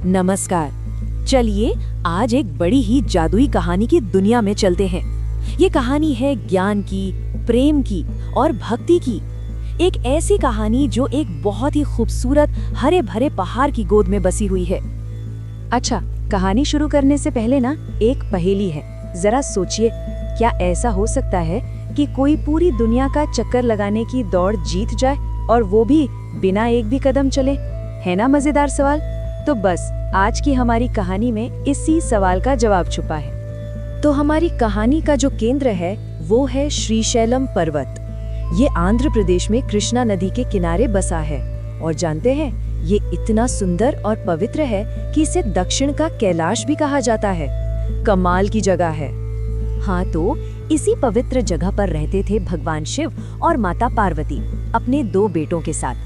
नमस्कार। चलिए आज एक बड़ी ही जादुई कहानी की दुनिया में चलते हैं। ये कहानी है ज्ञान की, प्रेम की और भक्ति की। एक ऐसी कहानी जो एक बहुत ही खूबसूरत हरे भरे पहाड़ की गोद में बसी हुई है। अच्छा, कहानी शुरू करने से पहले ना एक पहेली है। जरा सोचिए, क्या ऐसा हो सकता है कि कोई पूरी दुनिया का चक्कर लगाने की दौड़ जीत जाए और वो भी बिना एक भी कदम चले? है ना मजेदार सवाल? तो बस आज की हमारी कहानी में इसी सवाल का जवाब छुपा है। तो हमारी कहानी का जो केंद्र है वो है श्रीशैलम पर्वत। ये आंध्र प्रदेश में कृष्णा नदी के किनारे बसा है और जानते हैं, ये इतना सुंदर और पवित्र है कि इसे दक्षिण का कैलाश भी कहा जाता है। कमाल की जगह है। हाँ, तो इसी पवित्र जगह पर रहते थे भगवान शिव और माता पार्वती अपने 2 बेटों के साथ।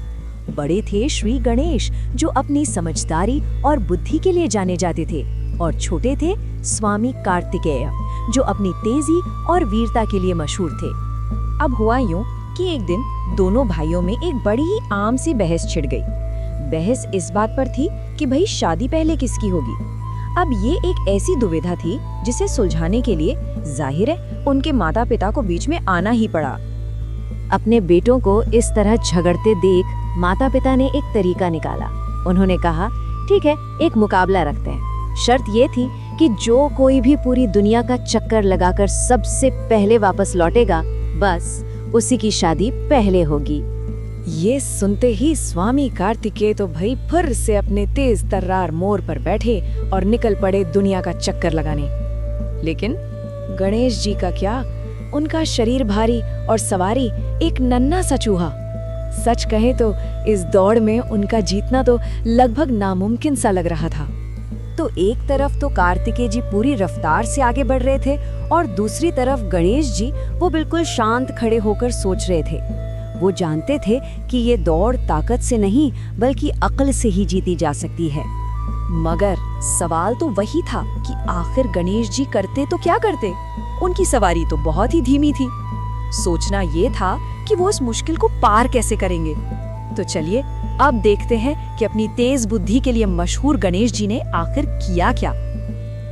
बड़े थे श्री गणेश, जो अपनी समझदारी और बुद्धि के लिए जाने जाते थे, और छोटे थे स्वामी कार्तिकेय, जो अपनी तेजी और वीरता के लिए मशहूर थे। अब हुआ यूं कि एक दिन दोनों भाइयों में एक बड़ी ही आम सी बहस छिड़ गई। बहस इस बात पर थी कि भाई शादी पहले किसकी होगी। अब ये एक ऐसी दुविधा थी जिसे सुलझाने के लिए जाहिर है उनके माता पिता को बीच में आना ही पड़ा। अपने बेटों को इस तरह झगड़ते देख माता पिता ने एक तरीका निकाला। उन्होंने कहा, ठीक है, एक मुकाबला रखते हैं। शर्त ये थी कि जो कोई भी पूरी दुनिया का चक्कर लगाकर सबसे पहले वापस लौटेगा, बस उसी की शादी पहले होगी। ये सुनते ही स्वामी कार्तिकेय तो भाई फिर से अपने तेज तर्रार मोर पर बैठे और निकल पड़े दुनिया का चक्कर लगाने। लेकिन गणेश जी का क्या, उनका शरीर भारी और सवारी एक नन्हा सा चूहा। सच कहें तो इस दौड़ में उनका जीतना तो लगभग नामुमकिन सा लग रहा था। तो एक तरफ तो कार्तिकेय जी पूरी रफ्तार से आगे बढ़ रहे थे और दूसरी तरफ गणेश जी वो बिल्कुल शांत खड़े होकर सोच रहे थे। वो जानते थे कि ये दौड़ ताकत से नहीं बल्कि अक्ल से ही जीती जा सकती है। मगर सवाल तो वही था कि आखिर गणेश जी करते तो क्या करते। उनकी सवारी तो बहुत ही धीमी थी। सोचना ये था कि वो इस मुश्किल को पार कैसे करेंगे। तो चलिए अब देखते हैं कि अपनी तेज बुद्धि के लिए मशहूर गणेश जी ने आखिर किया क्या।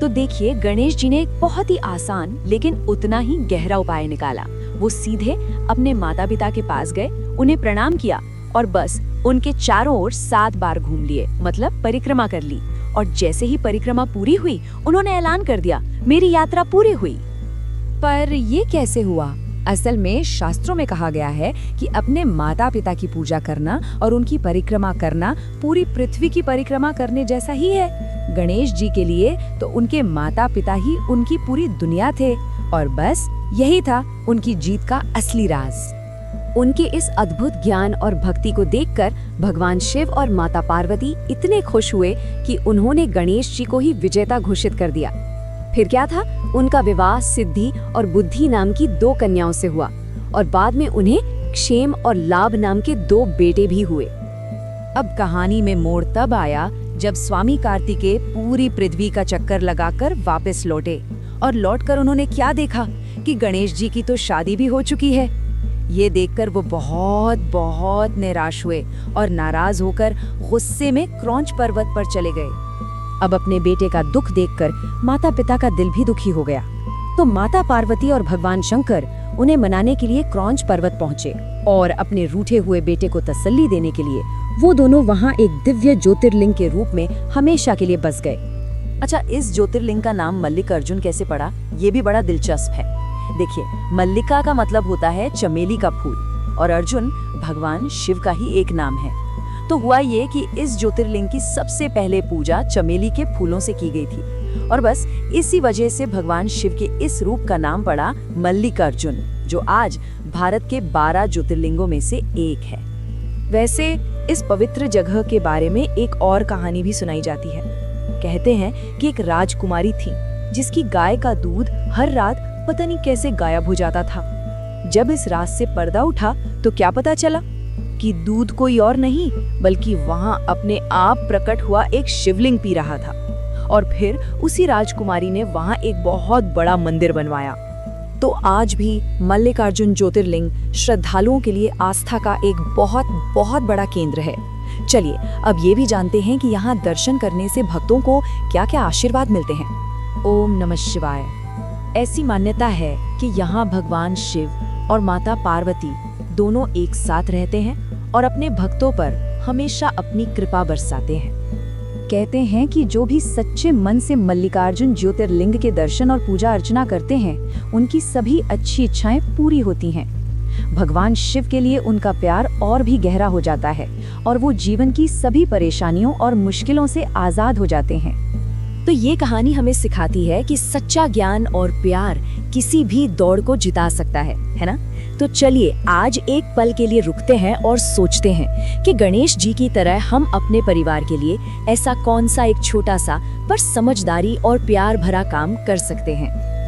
तो देखिए, गणेश जी ने एक बहुत ही आसान लेकिन उतना ही गहरा उपाय निकाला। वो सीधे अपने माता पिता के पास गए, उन्हें प्रणाम किया और बस उनके चारों ओर 7 बार घूम लिए, मतलब परिक्रमा कर ली। और जैसे ही परिक्रमा पूरी हुई, उन्होंने ऐलान कर दिया, मेरी यात्रा पूरी हुई। पर ये कैसे हुआ? असल में शास्त्रों में कहा गया है कि अपने माता पिता की पूजा करना और उनकी परिक्रमा करना पूरी पृथ्वी की परिक्रमा करने जैसा ही है। गणेश जी के लिए तो उनके माता पिता ही उनकी पूरी दुनिया थे और बस यही था उनकी जीत का असली राज। उनके इस अद्भुत ज्ञान और भक्ति को देखकर भगवान शिव और माता पार्वती इतने खुश हुए कि उन्होंने गणेश जी को ही विजेता घोषित कर दिया। फिर क्या था, उनका विवाह सिद्धि और बुद्धि नाम की 2 कन्याओं से हुआ और बाद में उन्हें क्षेम और लाभ नाम के 2 बेटे भी हुए। अब कहानी में मोड़ तब आया जब स्वामी कार्तिकेय पूरी पृथ्वी का चक्कर लगाकर वापस लौटे और लौटकर उन्होंने क्या देखा कि गणेश जी की तो शादी भी हो चुकी है। ये देखकर वो बहुत बहुत निराश हुए और नाराज होकर गुस्से में क्रौंच पर्वत पर चले गए। अब अपने बेटे का दुख देखकर माता पिता का दिल भी दुखी हो गया। तो माता पार्वती और भगवान शंकर उन्हें मनाने के लिए क्रौंच पर्वत पहुंचे और अपने रूठे हुए बेटे को तसल्ली देने के लिए वो दोनों वहां एक दिव्य ज्योतिर्लिंग के रूप में हमेशा के लिए बस गए। अच्छा, इस ज्योतिर्लिंग का नाम मल्लिकार्जुन कैसे पड़ा, ये भी बड़ा दिलचस्प है। देखिए, मल्लिका का मतलब होता है चमेली का फूल और अर्जुन भगवान शिव का ही एक नाम है। तो हुआ ये कि इस ज्योतिर्लिंग की सबसे पहले पूजा चमेली के फूलों से की गई थी और बस इसी वजह से भगवान शिव के इस रूप का नाम पड़ा मल्लिकार्जुन, जो आज भारत के 12 ज्योतिर्लिंगों में से एक है। वैसे इस पवित्र जगह के बारे में एक और कहानी भी सुनाई जाती है। कहते हैं कि एक राजकुमारी थी जिसकी गाय का दूध हर रात पता नहीं कैसे गायब हो जाता था। जब इस रात से पर्दा उठा तो क्या पता चला कि दूध कोई और नहीं बल्कि वहां अपने आप प्रकट हुआ एक शिवलिंग पी रहा था। और फिर उसी राजकुमारी ने वहां एक बहुत बड़ा मंदिर बनवाया। तो आज भी मल्लिकार्जुन ज्योतिर्लिंग श्रद्धालुओं के लिए आस्था का एक बहुत बहुत बड़ा केंद्र है। चलिए अब ये भी जानते हैं कि यहाँ दर्शन करने से भक्तों को क्या क्या आशीर्वाद मिलते हैं। ओम नमः शिवाय। ऐसी मान्यता है कि यहाँ भगवान शिव और माता पार्वती दोनों एक साथ रहते हैं और अपने भक्तों पर हमेशा अपनी कृपा बरसाते हैं। कहते हैं कि जो भी सच्चे मन से मल्लिकार्जुन ज्योतिर्लिंग के दर्शन और पूजा अर्चना करते हैं, उनकी सभी अच्छी इच्छाएं पूरी होती हैं। भगवान शिव के लिए उनका प्यार और भी गहरा हो जाता है और वो जीवन की सभी परेशानियों और मुश्किलों से आजाद हो जाते हैं। तो ये कहानी हमें सिखाती है कि सच्चा ज्ञान और प्यार किसी भी दौड़ को जिता सकता है ना? तो चलिए आज एक पल के लिए रुकते हैं और सोचते हैं कि गणेश जी की तरह हम अपने परिवार के लिए ऐसा कौन सा एक छोटा सा पर समझदारी और प्यार भरा काम कर सकते हैं।